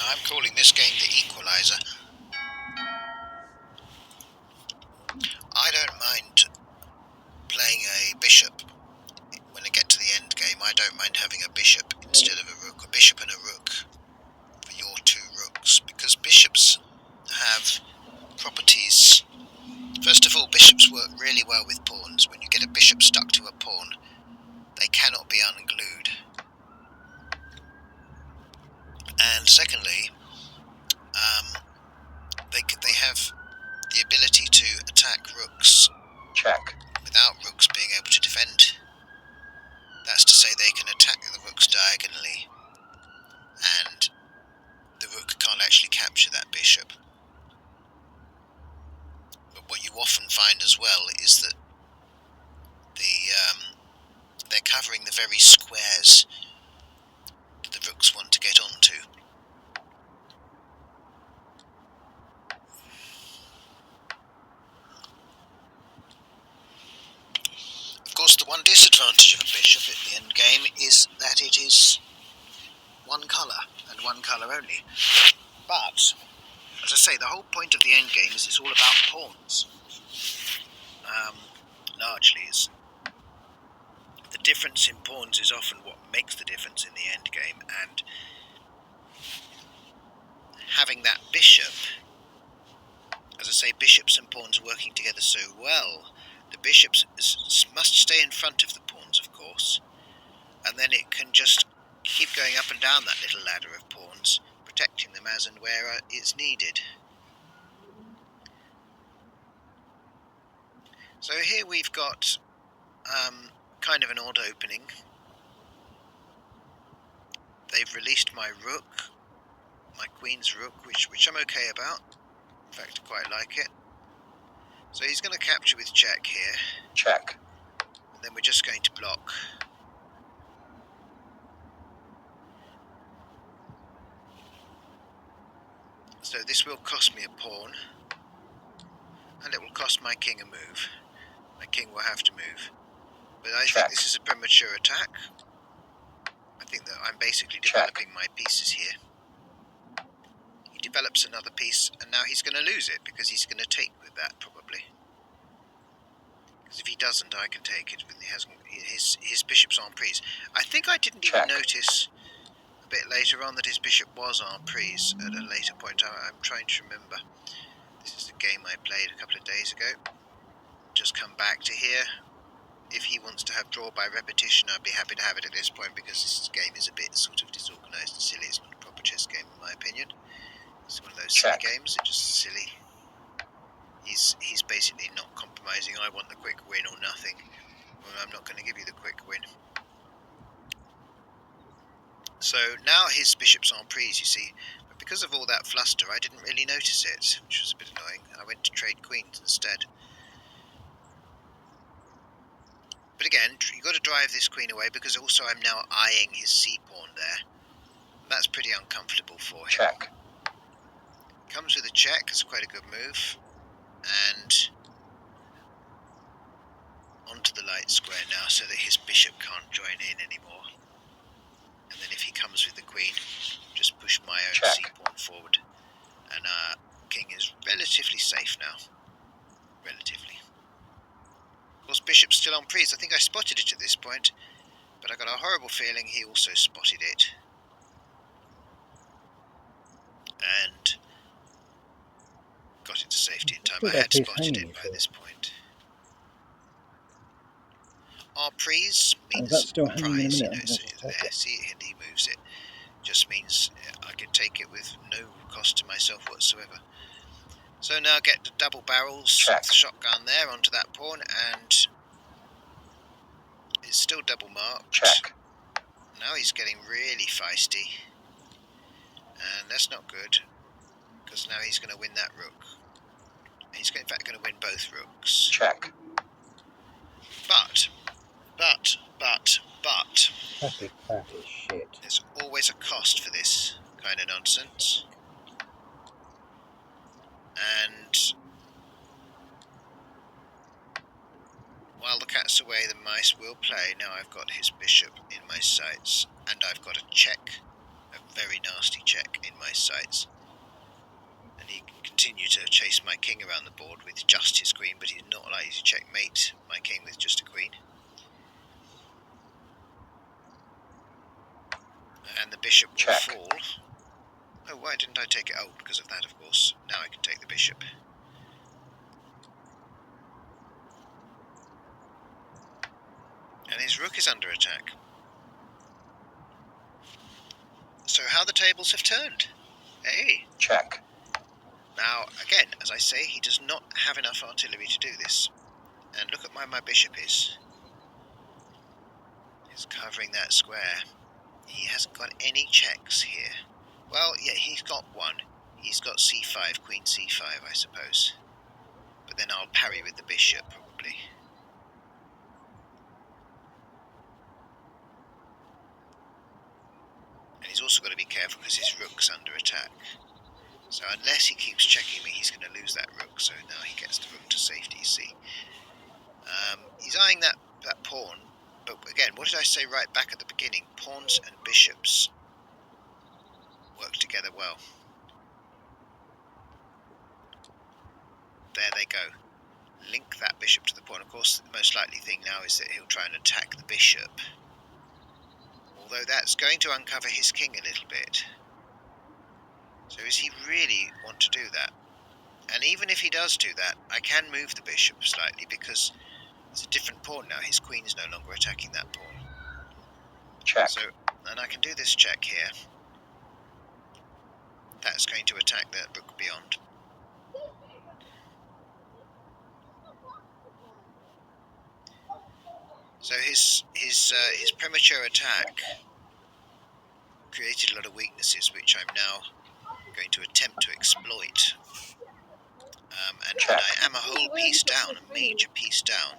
I'm calling this game the Equaliser. I don't mind playing a bishop. When I get to the end game, I don't mind having a bishop instead of a rook, a bishop and a rook for your two rooks, because bishops have properties. First of all, bishops work really well with pawns. When you get a bishop stuck to a pawn, they cannot be unglued. And secondly, they have the ability to attack rooks. Check. Without rooks being able to defend. That's to say, they can attack the rooks diagonally, and the rook can't actually capture that bishop. But what you often find as well is that they're covering the very squares that the rooks want to get onto. Of course, the one disadvantage of a bishop at the end game is that it is one colour, and one colour only. But, as I say, the whole point of the end game is it's all about pawns. Largely is. The difference in pawns is often what makes the difference in the end game, and having that bishop, as I say, bishops and pawns working together so well, the bishops must stay in front of the pawns, of course, and then it can just keep going up and down that little ladder of pawns, protecting them as and where it's needed. So here we've got kind of an odd opening. They've released my rook, my queen's rook, which I'm okay about. In fact, I quite like it. So he's going to capture with check here. Check. And then we're just going to block. So this will cost me a pawn, and it will cost my king a move. My king will have to move. But I think this is a premature attack. I think that I'm basically developing my pieces here. He develops another piece, and now he's going to lose it, because he's going to take with that, probably. Because if he doesn't, I can take it, but he hasn't. His bishop's en prise. I think I didn't even notice a bit later on that his bishop was en prise at a later point. I'm trying to remember. This is a game I played a couple of days ago. Just come back to here. If he wants to have draw by repetition, I'd be happy to have it at this point, because this game is a bit sort of disorganised and silly. It's not a proper chess game, in my opinion. It's one of those silly games. It's just silly. He's basically not compromising. I want the quick win or nothing. Well, I'm not going to give you the quick win. So now his bishop's en prise, you see. But because of all that fluster, I didn't really notice it, which was a bit annoying. I went to trade queens instead. But again, you've got to drive this queen away, because also I'm now eyeing his c-pawn there. That's pretty uncomfortable for him. Check. Comes with a check, it's quite a good move. And onto the light square now, so that his bishop can't join in anymore. And then if he comes with the queen, just push my own c-pawn forward. And our king is relatively safe now. Relatively. Of course, bishop's still en prise. I think I spotted it at this point, but I got a horrible feeling he also spotted it. And got it to safety in time. I had spotted it by this point. En prise means prize, you know, so there, see, and he moves it. Just means I can take it with no cost to myself whatsoever. So now get the double barrels, the shotgun there onto that pawn, and it's still double marked. Check. Now he's getting really feisty, and that's not good, because now he's going to win that rook. He's in fact going to win both rooks. Check. But Classic fatty shit. there's always a cost for this kind of nonsense. And while the cat's away, the mice will play. Now I've got his bishop in my sights, and I've got a check, a very nasty check in my my sights. And he can continue to chase my king around the board with just his queen, but he's not likely to checkmate my king with just a queen. And the bishop will fall. Oh, why didn't I take it? Oh, because of that, of course. Now I can take the bishop. And his rook is under attack. So how the tables have turned. Hey! Check. Now, again, as I say, he does not have enough artillery to do this. And look at where my bishop is. He's covering that square. He hasn't got any checks here. Well, yeah, he's got one. He's got c5, queen c5, I suppose. But then I'll parry with the bishop, probably. And he's also got to be careful because his rook's under attack. So unless he keeps checking me, he's going to lose that rook. So now he gets the rook to safety, you see. He's eyeing that pawn. But again, what did I say right back at the beginning? Pawns and bishops work together well. There they go. Link that bishop to the pawn. Of course, the most likely thing now is that he'll try and attack the bishop. Although that's going to uncover his king a little bit. So does he really want to do that? And even if he does do that, I can move the bishop slightly because it's a different pawn now. His queen is no longer attacking that pawn. Check. So, and I can do this check here. That's going to attack that rook beyond. So his premature attack created a lot of weaknesses, which I'm now going to attempt to exploit. And I am a whole piece down, a major piece down.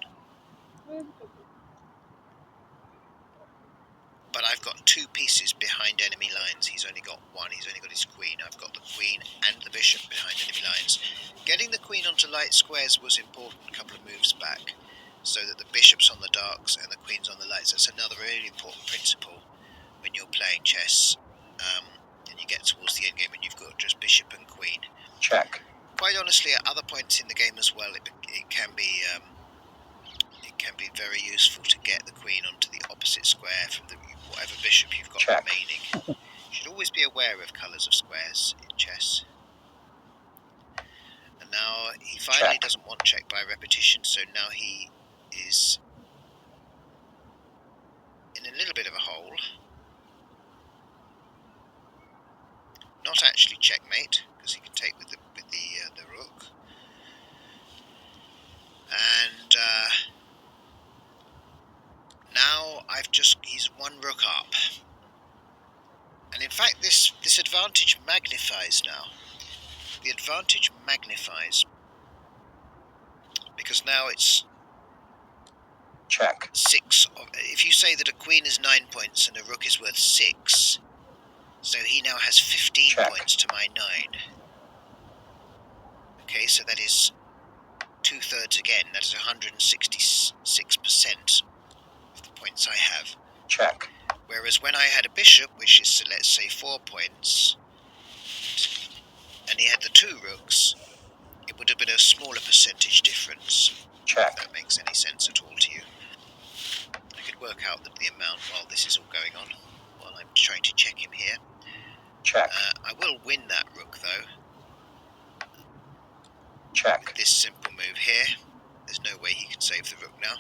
But I've got two pieces behind enemy lines. He's only got one. He's only got his queen. I've got the queen and the bishop behind enemy lines. Getting the queen onto light squares was important a couple of moves back, so that the bishop's on the darks and the queen's on the lights. That's another really important principle when you're playing chess. And you get towards the end game and you've got just bishop and queen. Check. Quite honestly, at other points in the game as well, it can be very useful to get the queen onto the opposite square from whatever bishop you've got remaining. You should always be aware of colours of squares in chess. And now he finally doesn't want check by repetition, so now he is in a little bit of a hole. Not actually checkmate, because he can take with the rook. And now he's one rook up. And in fact, this advantage magnifies now. The advantage magnifies because now it's check 6. If you say that a queen is 9 points and a rook is worth 6, so he now has 15 points to my 9. Okay, so that is 2/3 again. That is 166% of the points I have. Check. Whereas when I had a bishop, which is, let's say, 4 points, and he had the 2 rooks, it would have been a smaller percentage difference. Check. If that makes any sense at all to you. I could work out the amount while this is all going on, while I'm trying to check him here. Check. I will win that rook, though. Check. With this simple move here. There's no way he can save the rook now.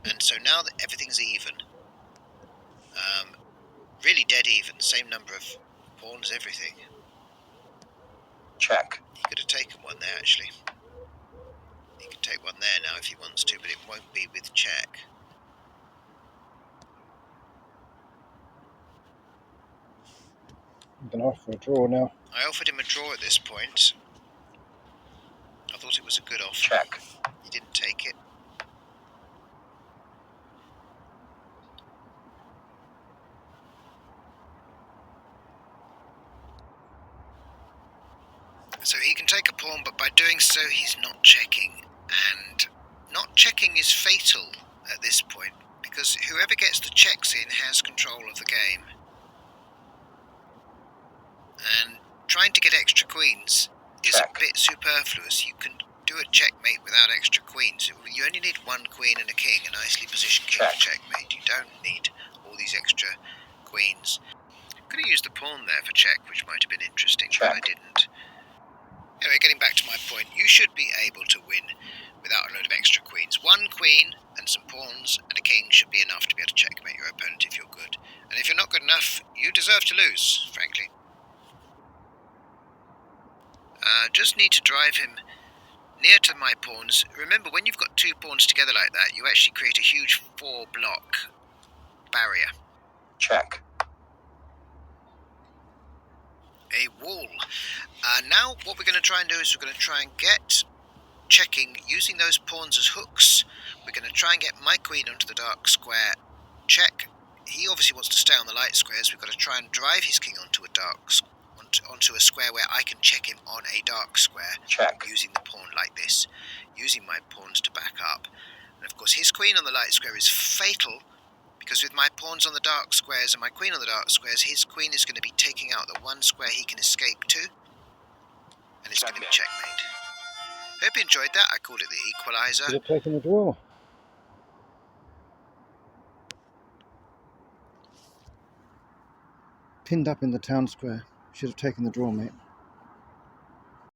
And so now that everything's even, really dead even, same number of pawns, everything. Check. He could have taken one there, actually. He can take one there now if he wants to, but it won't be with check. I'm going to offer a draw now. I offered him a draw at this point. I thought it was a good offer. Check. He didn't take it. So he can take a pawn, but by doing so he's not checking. And not checking is fatal at this point, because whoever gets the checks in has control of the game. trying to get extra queens is Check. a bit superfluous. You can do a checkmate without extra queens. You only need one queen and a king, a nicely positioned king Check. for checkmate. You don't need all these extra queens. Could have used the pawn there for check, which might have been interesting, Check. but I didn't. Anyway, getting back to my point, you should be able to win without a load of extra queens. One queen and some pawns and a king should be enough to be able to checkmate your opponent if you're good. And if you're not good enough, you deserve to lose, frankly. Just need to drive him near to my pawns. Remember, when you've got two pawns together like that, you actually create a huge 4-block barrier. Check. A wall. Now what we're going to try and do is we're going to try and get checking using those pawns as hooks. We're going to try and get my queen onto the dark square. Check. He obviously wants to stay on the light squares. We've got to try and drive his king onto a square where I can check him on a dark square. Check. Using the pawn like this, using my pawns to back up. And of course his queen on the light square is fatal, because with my pawns on the dark squares and my queen on the dark squares, his queen is going to be taking out the one square he can escape to, and it's going to be checkmate. Hope you enjoyed that. I called it the Equaliser. Should have taken the draw. Pinned up in the town square. Should have taken the draw, mate.